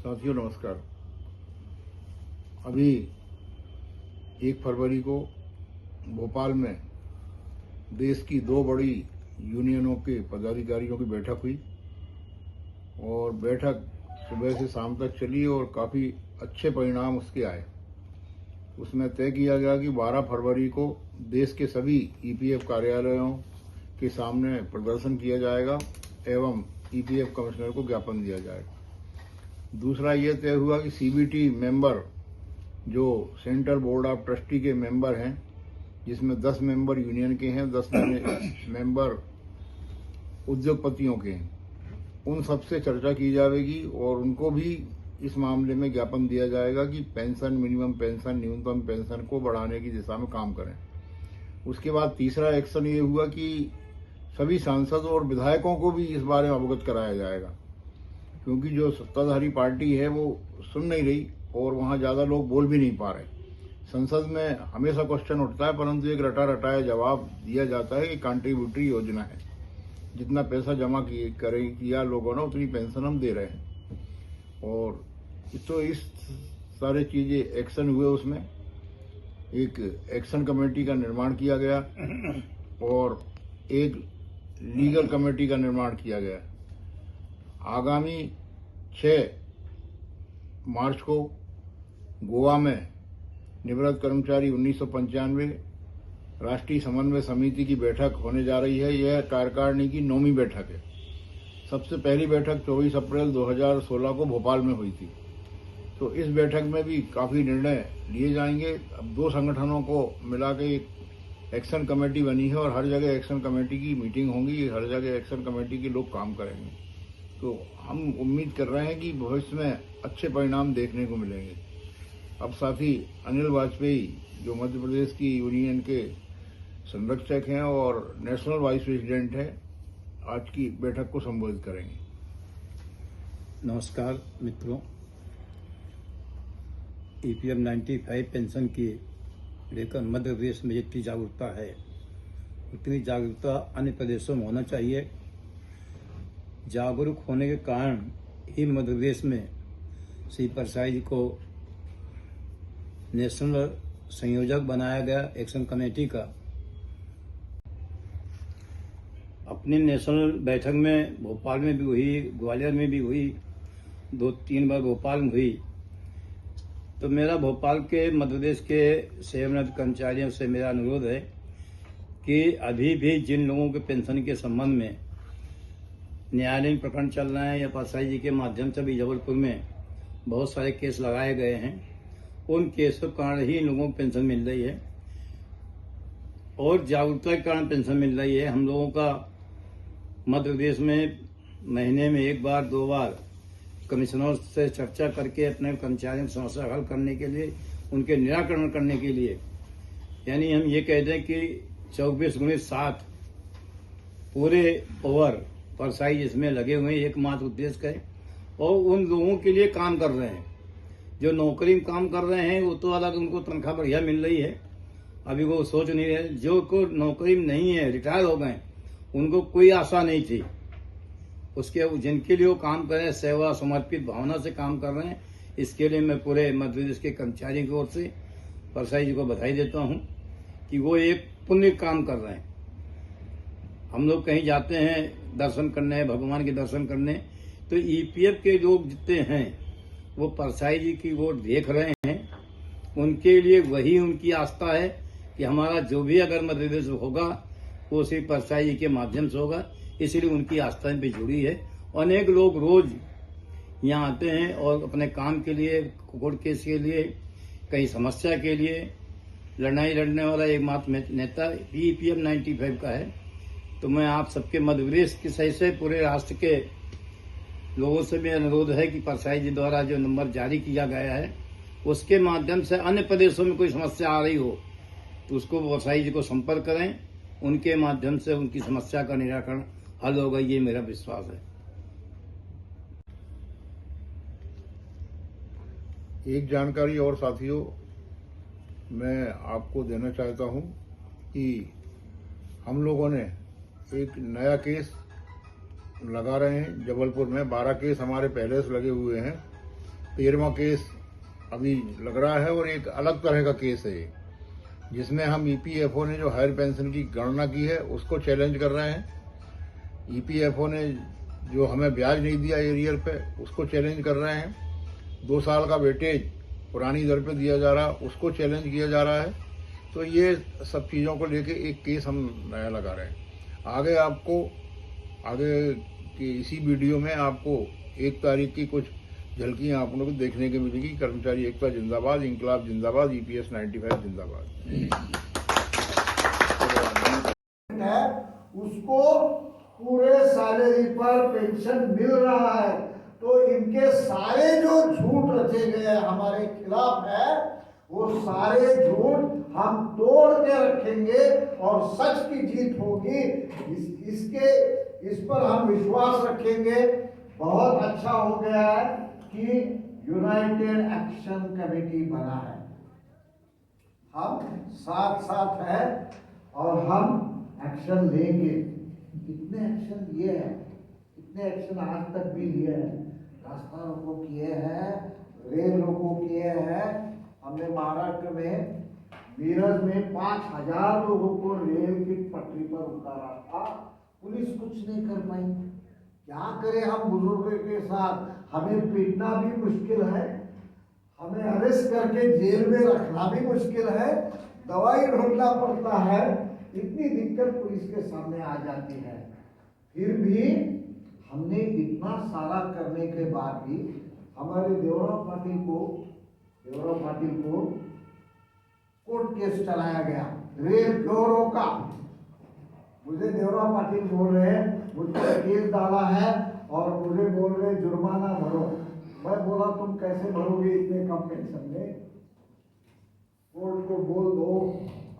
साथियों नमस्कार। अभी 1 फरवरी को भोपाल में देश की 2 बड़ी यूनियनों के पदाधिकारियों की बैठक हुई और बैठक सुबह से शाम तक चली और काफ़ी अच्छे परिणाम उसके आए। उसमें तय किया गया कि 12 फरवरी को देश के सभी ईपीएफ कार्यालयों के सामने प्रदर्शन किया जाएगा एवं ईपीएफ कमिश्नर को ज्ञापन दिया जाएगा। दूसरा ये तय हुआ कि सीबीटी मेंबर जो सेंट्रल बोर्ड ऑफ ट्रस्टी के मेंबर हैं, जिसमें 10 मेंबर यूनियन के हैं, 10 मेंबर उद्योगपतियों के हैं, उन सबसे चर्चा की जाएगी और उनको भी इस मामले में ज्ञापन दिया जाएगा कि पेंशन, मिनिमम पेंशन, न्यूनतम पेंशन को बढ़ाने की दिशा में काम करें। उसके बाद तीसरा एक्शन ये हुआ कि सभी सांसद और विधायकों को भी इस बारे में अवगत कराया जाएगा, क्योंकि जो सत्ताधारी पार्टी है वो सुन नहीं रही और वहाँ ज़्यादा लोग बोल भी नहीं पा रहे। संसद में हमेशा क्वेश्चन उठता है, परंतु एक रटा रटाया जवाब दिया जाता है कि कंट्रीब्यूटरी योजना है, जितना पैसा जमा किया लोगों ने उतनी पेंशन हम दे रहे हैं। और तो इस सारे चीज़ें एक्शन हुए। उसमें एक एक्शन कमेटी का निर्माण किया गया और एक लीगल कमेटी का निर्माण किया गया। आगामी 6 मार्च को गोवा में निवृत्त कर्मचारी 1995 राष्ट्रीय समन्वय समिति की बैठक होने जा रही है। यह कार्यकारिणी की 9वीं बैठक है। सबसे पहली बैठक 24 अप्रैल 2016 को भोपाल में हुई थी। तो इस बैठक में भी काफ़ी निर्णय लिए जाएंगे। अब 2 संगठनों को मिला के एक एक्शन कमेटी बनी है और हर जगह एक्शन कमेटी की मीटिंग होंगी, हर जगह एक्शन कमेटी के लोग काम करेंगे। तो हम उम्मीद कर रहे हैं कि भविष्य में अच्छे परिणाम देखने को मिलेंगे। अब साथी अनिल वाजपेयी, जो मध्य प्रदेश की यूनियन के संरक्षक हैं और नेशनल वाइस प्रेसिडेंट हैं, आज की बैठक को संबोधित करेंगे। नमस्कार मित्रों, ईपीएफ 95 पेंशन की लेकर मध्य प्रदेश में जितनी जागरूकता है उतनी जागरूकता अन्य प्रदेशों में होना चाहिए। जागरूक होने के कारण ही मध्य प्रदेश में श्री परसाई जी को नेशनल संयोजक बनाया गया एक्शन कमेटी का। अपनी नेशनल बैठक में भोपाल में भी हुई, ग्वालियर में भी हुई, 2-3 बार भोपाल में हुई। तो मेरा भोपाल के मध्य प्रदेश के सेवानिवृत्त कर्मचारियों से मेरा अनुरोध है कि अभी भी जिन लोगों के पेंशन के संबंध में न्यायालयीन प्रकरण चल रहे हैं या परसाई जी के माध्यम से भी जबलपुर में बहुत सारे केस लगाए गए हैं, उन केसों के कारण ही इन लोगों को पेंशन मिल रही है और जागरूकता के कारण पेंशन मिल रही है। हम लोगों का मध्य प्रदेश में महीने में 1 बार 2 बार कमिश्नरों से चर्चा करके अपने कर्मचारियों की समस्या हल करने के लिए, उनके निराकरण करने के लिए, यानी हम ये कहते हैं कि 24/7 पूरे ओवर परसाई जिसमें लगे हुए हैं, एकमात्र उद्देश्य है और उन लोगों के लिए काम कर रहे हैं। जो नौकरी में काम कर रहे हैं वो तो अलग, उनको तनख्वाह बढ़िया मिल रही है, अभी वो सोच नहीं रहे। जो को नौकरी में नहीं है, रिटायर हो गए, उनको कोई आशा नहीं थी उसके, जिनके लिए वो काम कर रहे हैं, सेवा समर्पित भावना से काम कर रहे हैं। इसके लिए मैं पूरे मध्य प्रदेश के कर्मचारियों की ओर से परसाई जी को बधाई देता हूं कि वो एक पुण्य काम कर रहे हैं। हम लोग कहीं जाते हैं दर्शन करने, भगवान के दर्शन करने, तो ईपीएफ के लोग जितने हैं वो परसाई जी की ओर देख रहे हैं। उनके लिए वही उनकी आस्था है कि हमारा जो भी अगर मध्य प्रदेश होगा वो सिर्फ परसाई जी के माध्यम से होगा, इसलिए उनकी आस्था भी जुड़ी है। अनेक लोग रोज यहाँ आते हैं और अपने काम के लिए, कोर्ट केस के लिए, कहीं समस्या के लिए लड़ाई लड़ने वाला एकमात्र नेता ईपीएफ 95 का है। तो मैं आप सबके मध्य प्रदेश के सही से पूरे राष्ट्र के लोगों से भी अनुरोध है कि परसाई जी द्वारा जो नंबर जारी किया गया है उसके माध्यम से अन्य प्रदेशों में कोई समस्या आ रही हो तो उसको परसाई जी को संपर्क करें, उनके माध्यम से उनकी समस्या का निराकरण हल होगा, ये मेरा विश्वास है। एक जानकारी और साथियों मैं आपको देना चाहता हूं कि हम लोगों ने एक नया केस लगा रहे हैं जबलपुर में। 12 केस हमारे पहले से लगे हुए हैं 13वां केस अभी लग रहा है और एक अलग तरह का केस है ये, जिसमें हम ईपीएफओ ने जो हायर पेंशन की गणना की है उसको चैलेंज कर रहे हैं। ईपीएफओ ने जो हमें ब्याज नहीं दिया एरियर पे उसको चैलेंज कर रहे हैं। 2 साल का वेटेज पुरानी दर पे दिया जा रहा उसको चैलेंज किया जा रहा है। तो ये सब चीज़ों को लेके एक केस हम नया लगा रहे हैं। आगे की इसी वीडियो में आपको 1 तारीख की कुछ झलकियां आप लोगों को देखने को मिलेगी। कर्मचारी एकता जिंदाबाद, इंकलाब जिंदाबाद, ईपीएस 95 जिंदाबाद। है उसको पूरे सैलरी पर पेंशन मिल रहा है। तो इनके सारे जो झूठ रचे गए हमारे खिलाफ है वो सारे झूठ हम तोड़ के रखेंगे और सच की जीत होगी। इस पर हम विश्वास रखेंगे। बहुत अच्छा हो गया है कि यूनाइटेड एक्शन कमेटी बना है। हम साथ साथ है और हम एक्शन लेंगे। कितने एक्शन लिए हैं, कितने एक्शन आज तक भी लिए हैं। रास्ता रोको किए हैं, रेल रोको किए हैं। हमने महाराष्ट्र में मीरज में 5000 लोगों को रेल की पटरी पर उतारा था। पुलिस कुछ नहीं कर पाई। क्या करें हम बुजुर्गों के साथ? हमें पीटना भी मुश्किल है, हमें अरेस्ट करके जेल में रखना भी मुश्किल है, दवाई ढूंढना पड़ता है। इतनी दिक्कत पुलिस के सामने आ जाती है। फिर भी हमने इतना सारा करने के बाद भी हमारे देवराव पाटिल को कोर्ट केस चलाया गया। रेल क्यों रोका? मुझे देवराव पाटिल बोल रहे हैं मुझ पर केस डाला है और मुझे बोल रहे जुर्माना भरो। मैं बोला तुम कैसे भरोगे इतने कम पेंशन में? कोर्ट को बोल दो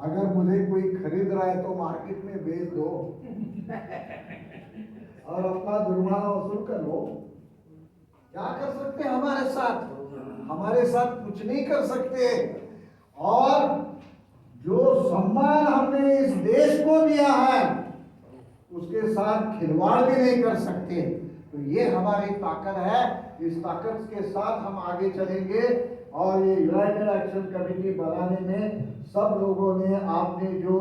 अगर मुझे कोई खरीद रहा है तो मार्केट में बेच दो और अपना जुर्माना वसूल कर लो। क्या कर सकते हमारे साथ कुछ नहीं कर सकते। और जो सम्मान हमने इस देश को दिया है उसके साथ खिलवाड़ भी नहीं कर सकते। तो ये हमारी ताकत है। इस ताकत के साथ हम आगे चलेंगे और ये यूनाइटेड एक्शन कमेटी बनाने में सब लोगों ने आपने जो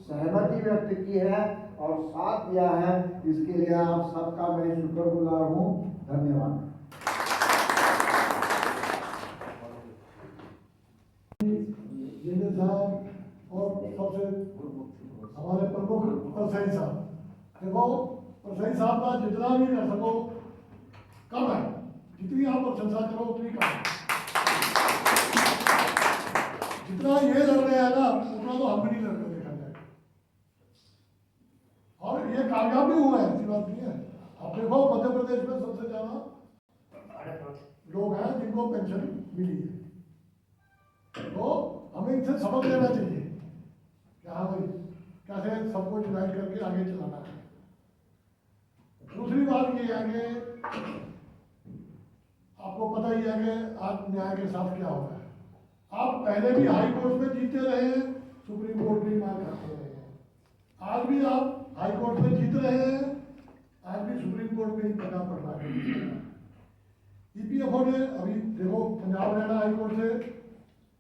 सहमति व्यक्त की है और साथ दिया है इसके लिए आप सबका मैं शुक्रगुजार हूँ। धन्यवाद। और सबसे हमारे प्रमुख परसाई साहब, देखो परसाई साहब का जितना भी कर सको कम है, जितनी आप प्रशंसा करो उतनी कम है। जितना ये लड़ रहे हैं ना उतना तो हम भी नहीं लड़ रहे देखा जाए। और ये कामयाब भी हुआ है, ऐसी बात नहीं है। आप देखो मध्य प्रदेश में सबसे ज्यादा लोग हैं जिनको पेंशन मिली है। तो हमें इनसे सबक लेना चाहिए कि हाँ भाई कैसे सबको यूनाइट करके आगे चलाना है। दूसरी बात ये है कि आपको पता ही है कि आज न्याय के साथ क्या होता है। आप पहले भी हाई कोर्ट में जीते रहे हैं, सुप्रीम कोर्ट में मार खाते रहे हैं। आज भी आप हाई कोर्ट में जीत रहे हैं, आज भी सुप्रीम कोर्ट में ही करना पड़ रहा है। ईपीएफओ ने अभी देखो पंजाब हरियाणा हाई कोर्ट से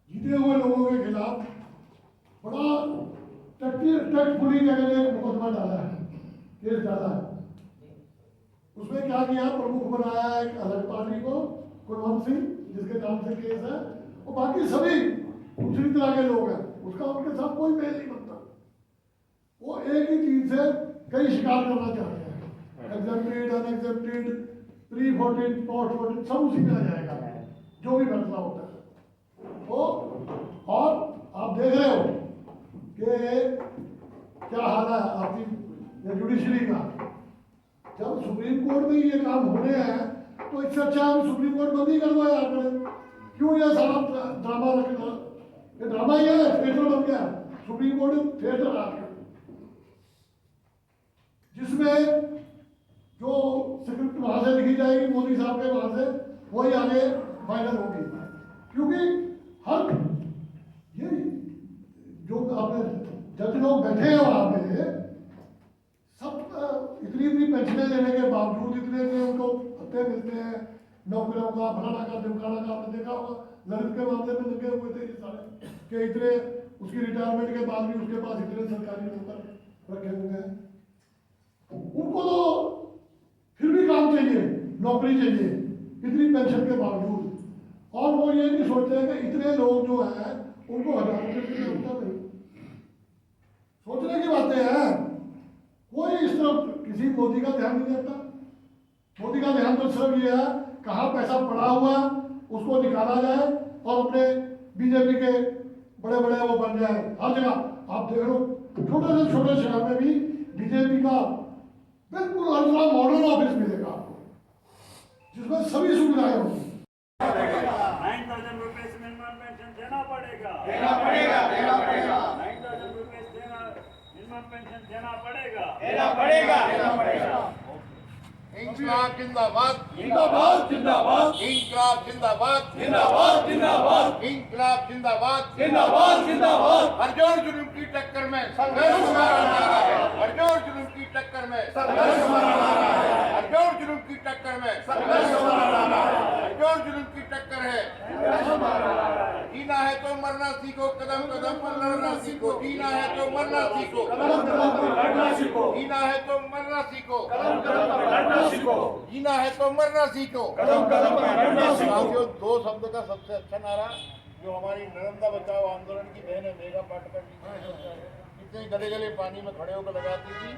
जीते हुए लोगों के खिलाफ बड़ा टैक्टफुली जगह ने मुकदमा डाला है, केस डाला है। उसमें क्या किया, प्रमुख बनाया एक अलग पार्टी को, कुलवंत सिंह जिसके नाम से केस है, और बाकी सभी दूसरी तरह के लोग हैं, उसका उनके साथ कोई मेल नहीं बनता। वो एक ही चीज से कई शिकार करना चाहते हैं, एग्जेप्टेड, अनएग्जेप्टेड, प्री 14, पोस्ट 14 सब उसी में आ जाएगा जो भी फैसला होता है। तो और आप देख रहे हो कि क्या हाल है आपकी जुडिशरी का। जब सुप्रीम कोर्ट में ये काम हो रहे हैं तो इससे अच्छा हम सुप्रीम कोर्ट बंद ही कर दो यार। क्यों ये सारा ड्रामा रखना? ये ड्रामा ही है, थिएटर बन गया। सुप्रीम कोर्ट थिएटर आ गया जिसमें जो स्क्रिप्ट वहां से लिखी जाएगी मोदी साहब के वहां से वही आगे फाइनल होगी। क्योंकि हर ये जो आपने जज लोग बैठे हैं वहां पे सब इतनी पेंशनें लेने के बावजूद इतने उनको भत्ते मिलते हैं, नौकरियों का, फलाना का, ढिमकाना का, आपने देखा होगा ललित के मामले में लगे हुए थे ये सारे कि इतने उसकी रिटायरमेंट के बाद भी उसके पास इतने सरकारी नौकर रखे हुए हैं। उनको तो फिर भी काम चाहिए, नौकरी चाहिए इतनी पेंशन के बावजूद, और वो ये नहीं सोचते हैं कि इतने लोग जो हैं उनको 1000 रुपये की जरूरत नहीं। सोचने की बातें हैं, कोई इस तरफ किसी मोदी का ध्यान नहीं देता। मोदी का ध्यान तो सिर्फ ये है कहाँ पैसा पड़ा हुआ है उसको निकाला जाए और अपने बीजेपी के बड़े बड़े वो बन जाए। हर जगह आप देख लो, छोटे से छोटे शहर में भी बीजेपी का बिल्कुल हर जगह मॉडल ऑफिस मिलेगा आपको, जिसमें सभी सुविधाएं होंगी। 9,000 रुपए मिनिमम पेंशन देना पड़ेगा, 9,000 रुपए मिनिमम पेंशन देना पड़ेगा। इंकलाब जिंदाबाद, जिंदाबाद जिंदाबाद इंकलाब जिंदाबाद, जिंदाबाद जिंदाबाद इंकलाब जिंदाबाद। जिंदाबाद जिंदाबाद हरजोर जुल्म की टक्कर में संघर्ष हमारा नारा है, हरजोर जुल्म की टक्कर में संघर्ष हमारा नारा है, हरजोर जुल्म की टक्कर में संघर्ष हमारा नारा है, हरजोर जुल्म की टक्कर है। संघर्ष हमारा नारा है। जीना है तो मरना सीखो, कदम कदम पर लड़ना सीखो। जीना है तो मरना सीखो, कदम कदम पर लड़ना सीखो, जीना है तो मरना सीखो, कदम कदम पर लड़ना सीखो, जीना है तो मरना सीखो। कदम कदम पर लड़ना सीखो। साथियों, दो शब्द का सबसे अच्छा नारा जो हमारी नर्मदा बचाओ आंदोलन की बहन है मेघा पाटकर जी जितने गले गले पानी में खड़े होकर लगाती थी,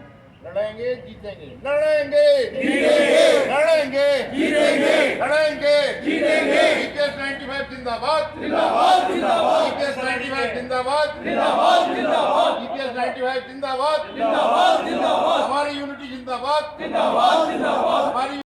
लड़ेंगे जीतेंगे, लड़ेंगे जीतेंगे, लड़ेंगे जीतेंगे, लड़ेंगे जीतेंगे। EPS 95 जिंदाबाद, जिंदाबाद जिंदाबाद EPS 95 जिंदाबाद, जिंदाबाद जिंदाबाद EPS 95 जिंदाबाद, जिंदाबाद जिंदाबाद हमारी यूनिटी जिंदाबाद, जिंदाबाद जिंदाबाद हमारी